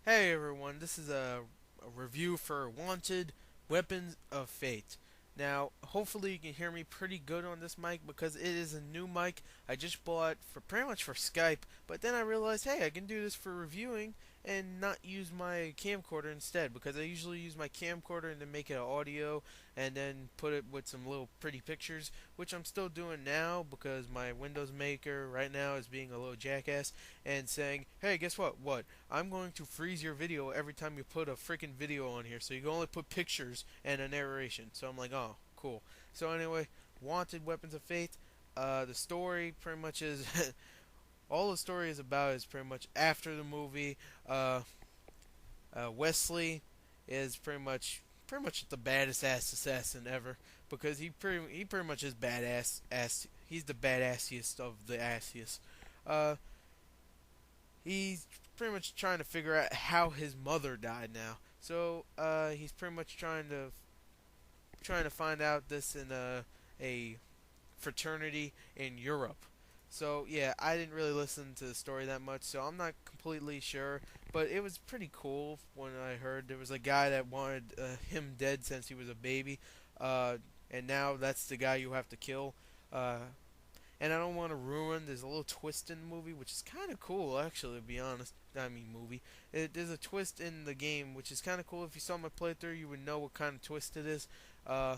Hey everyone, this is a review for Wanted Weapons of Fate. Now, hopefully you can hear me pretty good on this mic because it is a new mic I just bought for pretty much for Skype, but then I realized, hey, I can do this for reviewing and not use my camcorder instead because I usually use my camcorder and then make it audio and then put it with some little pretty pictures, which I'm still doing now because my Windows Maker right now is being a little jackass and saying, hey, guess what? What? I'm going to freeze your video every time you put a freaking video on here, so you can only put pictures and a narration. So I'm like, oh, cool. So anyway, Wanted Weapons of Fate. The story pretty much is all the story is about is pretty much after the movie. Uh, Wesley is pretty much the baddest ass assassin ever because he pretty much is badass ass. He's the badassiest of the assiest. Uh, he's pretty much trying to figure out how his mother died now. So he's pretty much trying to find out this in a fraternity in Europe. So yeah, I didn't really listen to the story that much, so I'm not completely sure. But it was pretty cool when I heard there was a guy that wanted him dead since he was a baby, uh, and now that's the guy you have to kill. Uh, and I don't want to ruin. There's a little twist in the movie, which is kind of cool, actually. To be honest, I mean movie. There's a twist in the game, which is kind of cool. If you saw my playthrough, you would know what kind of twist it is. Uh,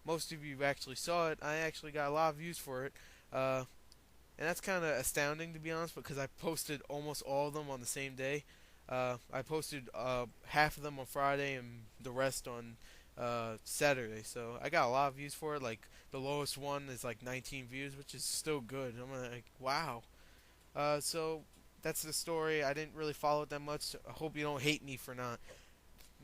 Most of you actually saw it. I actually got a lot of views for it, and that's kind of astounding to be honest, because I posted almost all of them on the same day. I posted half of them on Friday and the rest on Saturday. So I got a lot of views for it. Like the lowest one is like 19 views, which is still good. I'm like, wow. So that's the story. I didn't really follow it that much. I hope you don't hate me for not.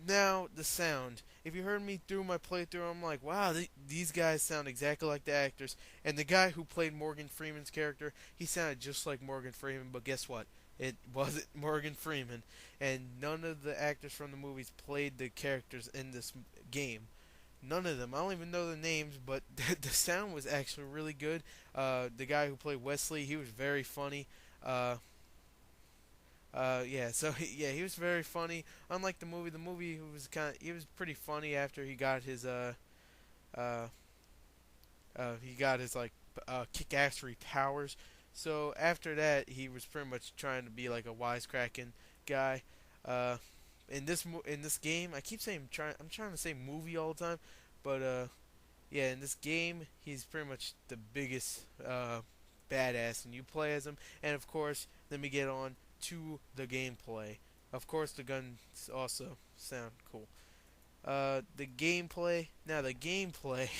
Now the sound. If you heard me through my playthrough, I'm like, wow, these guys sound exactly like the actors. And the guy who played Morgan Freeman's character, he sounded just like Morgan Freeman. But guess what? It wasn't Morgan Freeman, and none of the actors from the movies played the characters in this game. None of them. I don't even know the names, but the sound was actually really good. The guy who played Wesley, he was very funny. Uh, yeah, so yeah, he was very funny. Unlike the movie was he was pretty funny after uh, he got his like kick-assery powers. So after that, he was pretty much trying to be like a wisecracking guy. Uh, in this game, I keep saying I'm trying to say movie all the time, but yeah, in this game, he's pretty much the biggest badass, and you play as him. And of course, let me get on to the gameplay. Of course, the guns also sound cool. The gameplay. Now, the gameplay.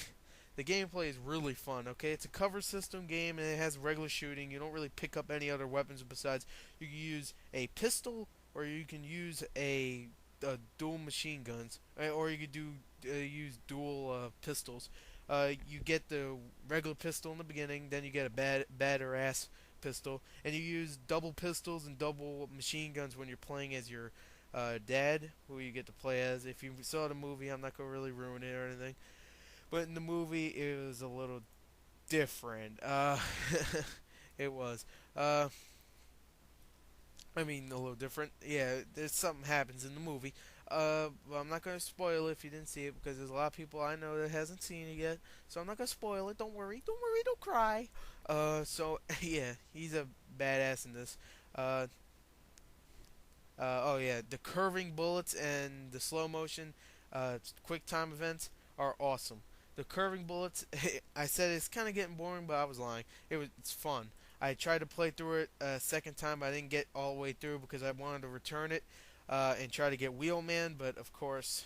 The gameplay is really fun. Okay, it's a cover system game, and it has regular shooting. You don't really pick up any other weapons besides you can use a pistol, or you can use a dual machine guns, or you could use dual pistols. You get the regular pistol in the beginning, then you get a badder ass pistol, and you use double pistols and double machine guns when you're playing as your dad, who you get to play as. If you saw the movie, I'm not gonna really ruin it or anything, but in the movie it was a little different. It was. Uh, I mean, a little different. Yeah, there's something happens in the movie. Well, I'm not gonna spoil it if you didn't see it because there's a lot of people I know that hasn't seen it yet. So I'm not gonna spoil it. Don't worry. Don't worry. Don't cry. So yeah, he's a badass in this. Uh, oh yeah, the curving bullets and the slow motion, quick time events are awesome. The curving bullets, I said it's kind of getting boring, but I was lying. It's fun. I tried to play through it a second time, but I didn't get all the way through because I wanted to return it and try to get Wheelman, but of course,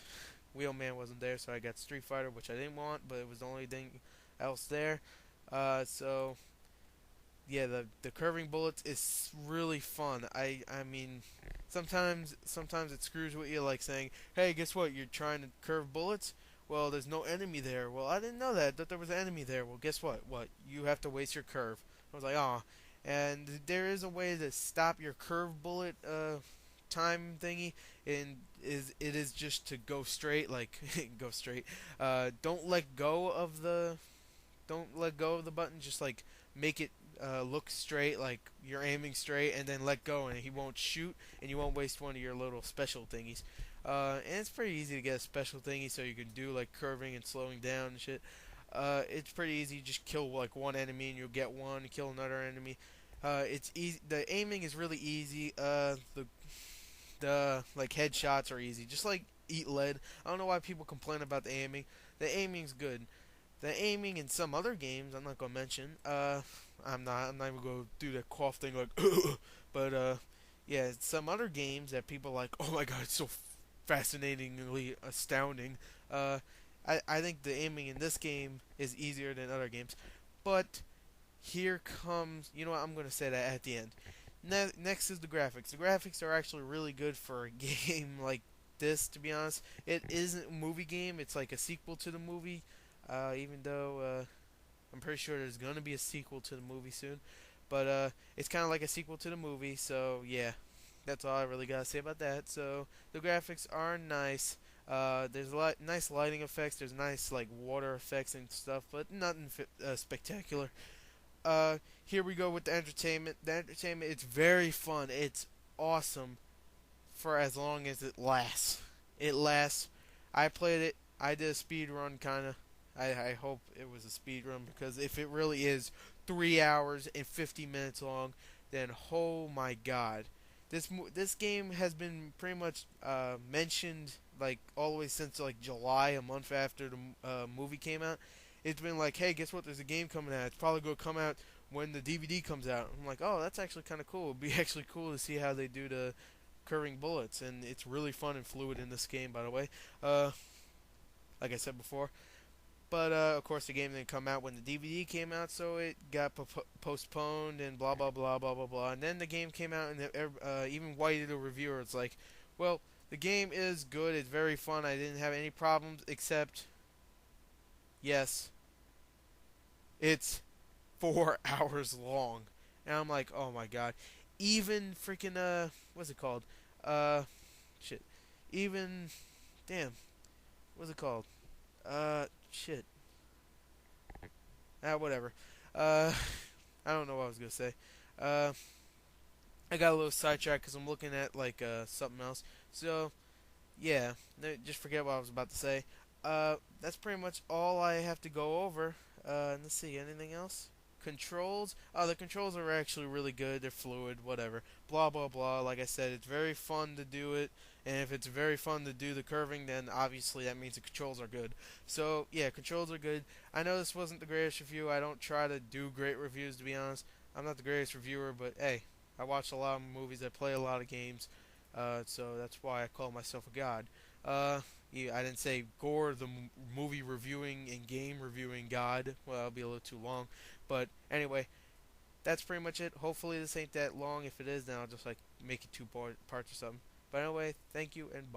Wheelman wasn't there, so I got Street Fighter, which I didn't want, but it was the only thing else there. So yeah, the curving bullets is really fun. I mean, sometimes it screws with you, like saying, "Hey, guess what? You're trying to curve bullets. Well, there's no enemy there. Well, I didn't know that there was an enemy there. Well, guess what? What you have to waste your curve." I was like, "Ah," and there is a way to stop your curve bullet time thingy, and it is just to go straight, like go straight. Don't let go of the button. Just like make it look straight, like you're aiming straight, and then let go, and he won't shoot, and you won't waste one of your little special thingies. And it's pretty easy to get a special thingy, so you can do like curving and slowing down and shit. It's pretty easy. You just kill like one enemy, and you'll get one. You kill another enemy. It's easy. The aiming is really easy. The like headshots are easy. Just like eat lead. I don't know why people complain about the aiming. The aiming's good. The aiming in some other games, I'm not gonna mention. I'm not even gonna do that cough thing like, but yeah, some other games that people like. Oh my god, it's so fascinatingly astounding. Uh, I think the aiming in this game is easier than other games, but here comes. You know what? I'm gonna say that at the end. Next is the graphics. The graphics are actually really good for a game like this. To be honest, it isn't a movie game. It's like a sequel to the movie. Even though I'm pretty sure there's gonna be a sequel to the movie soon, but it's kind of like a sequel to the movie. So yeah, that's all I really gotta say about that. So the graphics are nice. There's a lot nice lighting effects. There's nice like water effects and stuff, but nothing spectacular. Here we go with the entertainment. The entertainment, it's very fun. It's awesome for as long as it lasts. It lasts. I played it. I did a speed run, kind of. I hope it was a speed run because if it really is 3 hours and 50 minutes long, then oh my god, this game has been pretty much mentioned like all the way since like July, a month after the movie came out. It's been like, hey, guess what? There's a game coming out. It's probably gonna come out when the DVD comes out. I'm like, oh, that's actually kind of cool. It'd be actually cool to see how they do the curving bullets, and it's really fun and fluid in this game, by the way. Like I said before. But of course, the game didn't come out when the DVD came out, so it got postponed and blah blah blah blah blah blah. And then the game came out, and even Whitey the reviewer was like, "Well, the game is good. It's very fun. I didn't have any problems, except yes, it's 4 hours long." And I'm like, "Oh my god!" Even freaking what's it called? Shit. Even damn, what's it called? Shit. Whatever. Uh, I don't know what I was gonna say. Uh, I got a little sidetracked because I'm looking at like something else. So yeah, just forget what I was about to say. That's pretty much all I have to go over. Let's see, anything else? Controls. Oh, the controls are actually really good. They're fluid, whatever. Blah blah blah. Like I said, it's very fun to do it. And if it's very fun to do the curving, then obviously that means the controls are good. So yeah, controls are good. I know this wasn't the greatest review. I don't try to do great reviews, to be honest. I'm not the greatest reviewer, but hey, I watch a lot of movies. I play a lot of games. So that's why I call myself a god. Yeah, I didn't say Gore, the movie reviewing and game reviewing god. Well, that'll be a little too long. But anyway, that's pretty much it. Hopefully this ain't that long. If it is, then I'll just like make it two parts or something. But anyway, thank you and bye.